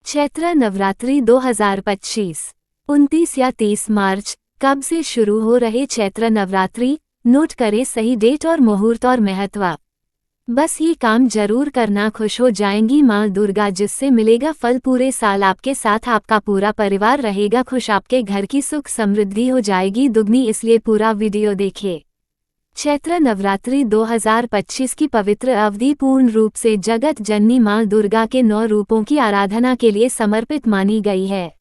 चैत्र नवरात्रि 2025 29 या 30 मार्च कब से शुरू हो रहे चैत्र नवरात्रि। नोट करें सही डेट और मुहूर्त और महत्व। बस ये काम जरूर करना, खुश हो जाएंगी माँ दुर्गा, जिससे मिलेगा फल। पूरे साल आपके साथ आपका पूरा परिवार रहेगा खुश, आपके घर की सुख समृद्धि हो जाएगी दुगनी, इसलिए पूरा वीडियो देखिए। चैत्र नवरात्रि 2025 की पवित्र अवधि पूर्ण रूप से जगत जननी माँ दुर्गा के 9 रूपों की आराधना के लिए समर्पित मानी गई है।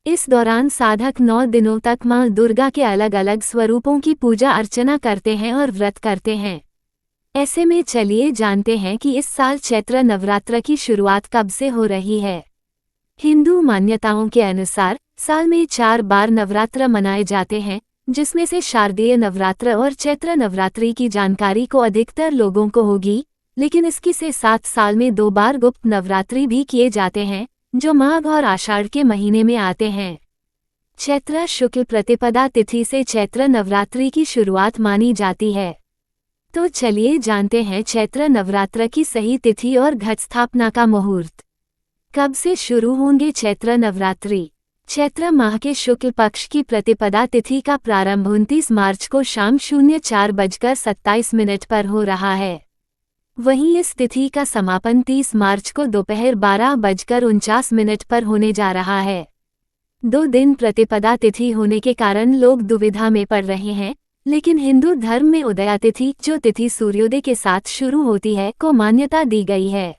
इस दौरान साधक 9 दिनों तक माँ दुर्गा के अलग अलग स्वरूपों की पूजा अर्चना करते हैं और व्रत करते हैं। ऐसे में चलिए जानते हैं कि इस साल चैत्र नवरात्र की शुरुआत कब से हो रही है। हिंदू मान्यताओं के अनुसार साल में 4 बार नवरात्र मनाए जाते हैं, जिसमें से शारदीय नवरात्र और चैत्र नवरात्रि की जानकारी को अधिकतर लोगों को होगी, लेकिन इसकी से 7 साल में 2 बार गुप्त नवरात्रि भी किए जाते हैं, जो माघ और आषाढ़ के महीने में आते हैं। चैत्र शुक्ल प्रतिपदा तिथि से चैत्र नवरात्रि की शुरुआत मानी जाती है। तो चलिए जानते हैं चैत्र नवरात्र की सही तिथि और घट स्थापना का मुहूर्त। कब से शुरू होंगे चैत्र नवरात्रि। चैत्र माह के शुक्ल पक्ष की प्रतिपदा तिथि का प्रारंभ 29 मार्च को शाम 04:27 पर हो रहा है। वहीं इस तिथि का समापन 30 मार्च को दोपहर 12:49 पर होने जा रहा है। 2 दिन प्रतिपदा तिथि होने के कारण लोग दुविधा में पड़ रहे हैं, लेकिन हिंदू धर्म में उदया तिथि, जो तिथि सूर्योदय के साथ शुरू होती है, को मान्यता दी गई है।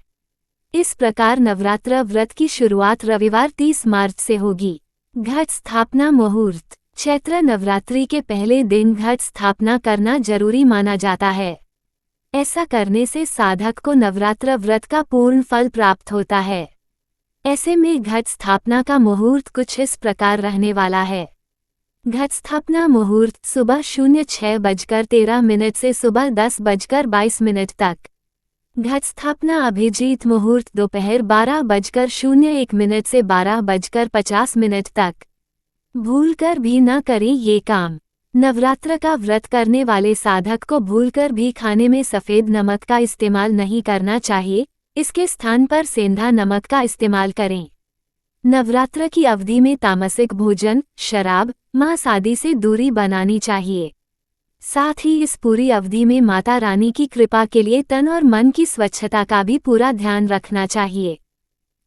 इस प्रकार नवरात्र व्रत की शुरुआत रविवार 30 मार्च से होगी। घट स्थापना मुहूर्त। चैत्र नवरात्रि के पहले दिन घट स्थापना करना जरूरी माना जाता है। ऐसा करने से साधक को नवरात्र व्रत का पूर्ण फल प्राप्त होता है। ऐसे में घट स्थापना का मुहूर्त कुछ इस प्रकार रहने वाला है। घट स्थापना मुहूर्त सुबह 06:13 से सुबह 10:22 तक। घट स्थापना अभिजीत मुहूर्त दोपहर 12:01 से 12:50 तक। भूलकर भी न करें ये काम। नवरात्र का व्रत करने वाले साधक को भूलकर भी खाने में सफ़ेद नमक का इस्तेमाल नहीं करना चाहिए, इसके स्थान पर सेंधा नमक का इस्तेमाल करें। नवरात्र की अवधि में तामसिक भोजन, शराब, मांस आदि से दूरी बनानी चाहिए। साथ ही इस पूरी अवधि में माता रानी की कृपा के लिए तन और मन की स्वच्छता का भी पूरा ध्यान रखना चाहिए।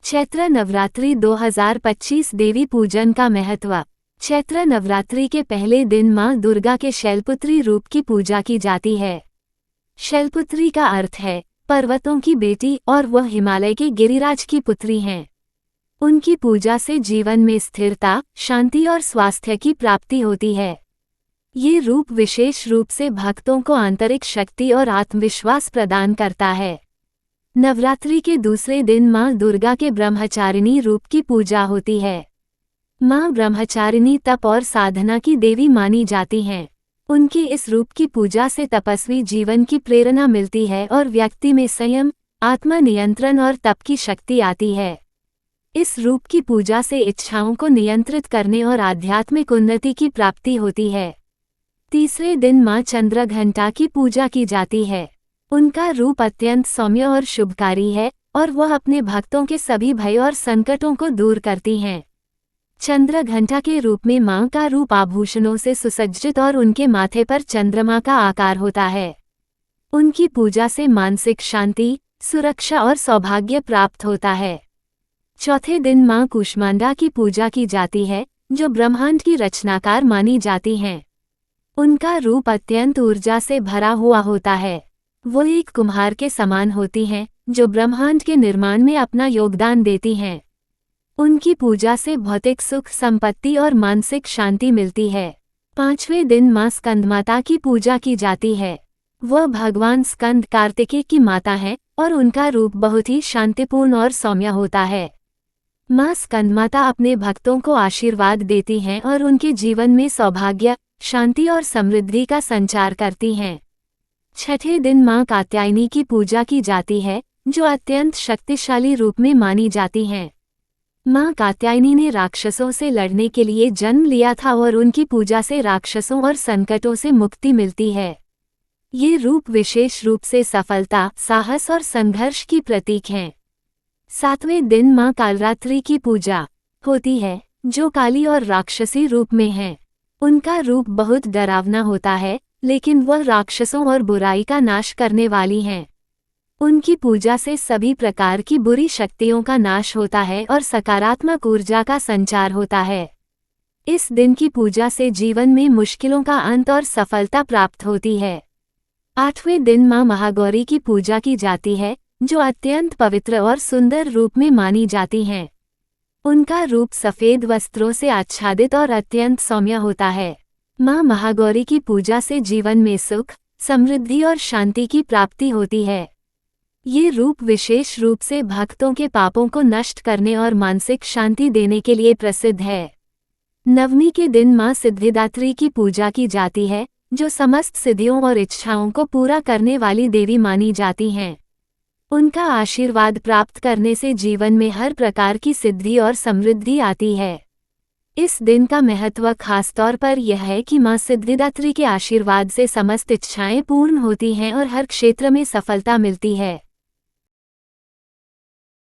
चैत्र नवरात्रि 2025 देवी पूजन का महत्व। चैत्र नवरात्रि के पहले दिन माँ दुर्गा के शैलपुत्री रूप की पूजा की जाती है। शैलपुत्री का अर्थ है पर्वतों की बेटी, और वह हिमालय के गिरिराज की पुत्री हैं। उनकी पूजा से जीवन में स्थिरता, शांति और स्वास्थ्य की प्राप्ति होती है। ये रूप विशेष रूप से भक्तों को आंतरिक शक्ति और आत्मविश्वास प्रदान करता है। नवरात्रि के दूसरे दिन माँ दुर्गा के ब्रह्मचारिणी रूप की पूजा होती है। माँ ब्रह्मचारिणी तप और साधना की देवी मानी जाती हैं। उनके इस रूप की पूजा से तपस्वी जीवन की प्रेरणा मिलती है और व्यक्ति में संयम, आत्मनियंत्रण और तप की शक्ति आती है। इस रूप की पूजा से इच्छाओं को नियंत्रित करने और आध्यात्मिक उन्नति की प्राप्ति होती है। तीसरे दिन माँ चंद्रघंटा की पूजा की जाती है। उनका रूप अत्यंत सौम्य और शुभकारी है, और वह अपने भक्तों के सभी भय और संकटों को दूर करती हैं। चंद्रघंटा के रूप में माँ का रूप आभूषणों से सुसज्जित और उनके माथे पर चंद्रमा का आकार होता है। उनकी पूजा से मानसिक शांति, सुरक्षा और सौभाग्य प्राप्त होता है। चौथे दिन माँ कूष्मांडा की पूजा की जाती है, जो ब्रह्मांड की रचनाकार मानी जाती हैं। उनका रूप अत्यंत ऊर्जा से भरा हुआ होता है। वो एक कुम्हार के समान होती हैं, जो ब्रह्मांड के निर्माण में अपना योगदान देती हैं। उनकी पूजा से भौतिक सुख, संपत्ति और मानसिक शांति मिलती है। 5वें दिन माँ स्कंदमाता की पूजा की जाती है। वह भगवान स्कंद कार्तिकेय की माता हैं, और उनका रूप बहुत ही शांतिपूर्ण और सौम्य होता है। माँ स्कंदमाता अपने भक्तों को आशीर्वाद देती हैं और उनके जीवन में सौभाग्य, शांति और समृद्धि का संचार करती हैं। 6ठे दिन माँ कात्यायनी की पूजा की जाती है, जो अत्यंत शक्तिशाली रूप में मानी जाती हैं। माँ कात्यायनी ने राक्षसों से लड़ने के लिए जन्म लिया था, और उनकी पूजा से राक्षसों और संकटों से मुक्ति मिलती है। ये रूप विशेष रूप से सफलता, साहस और संघर्ष की प्रतीक हैं। 7वें दिन मां कालरात्रि की पूजा होती है, जो काली और राक्षसी रूप में हैं। उनका रूप बहुत डरावना होता है, लेकिन वह राक्षसों और बुराई का नाश करने वाली हैं। उनकी पूजा से सभी प्रकार की बुरी शक्तियों का नाश होता है और सकारात्मक ऊर्जा का संचार होता है। इस दिन की पूजा से जीवन में मुश्किलों का अंत और सफलता प्राप्त होती है। 8वें दिन मां महागौरी की पूजा की जाती है, जो अत्यंत पवित्र और सुंदर रूप में मानी जाती हैं। उनका रूप सफेद वस्त्रों से आच्छादित और अत्यंत सौम्य होता है। मां महागौरी की पूजा से जीवन में सुख, समृद्धि और शांति की प्राप्ति होती है। ये रूप विशेष रूप से भक्तों के पापों को नष्ट करने और मानसिक शांति देने के लिए प्रसिद्ध है। नवमी के दिन मां सिद्धिदात्री की पूजा की जाती है, जो समस्त सिद्धियों और इच्छाओं को पूरा करने वाली देवी मानी जाती हैं। उनका आशीर्वाद प्राप्त करने से जीवन में हर प्रकार की सिद्धि और समृद्धि आती है। इस दिन का महत्व खासतौर पर यह है कि मां सिद्धिदात्री के आशीर्वाद से समस्त इच्छाएं पूर्ण होती हैं और हर क्षेत्र में सफलता मिलती है।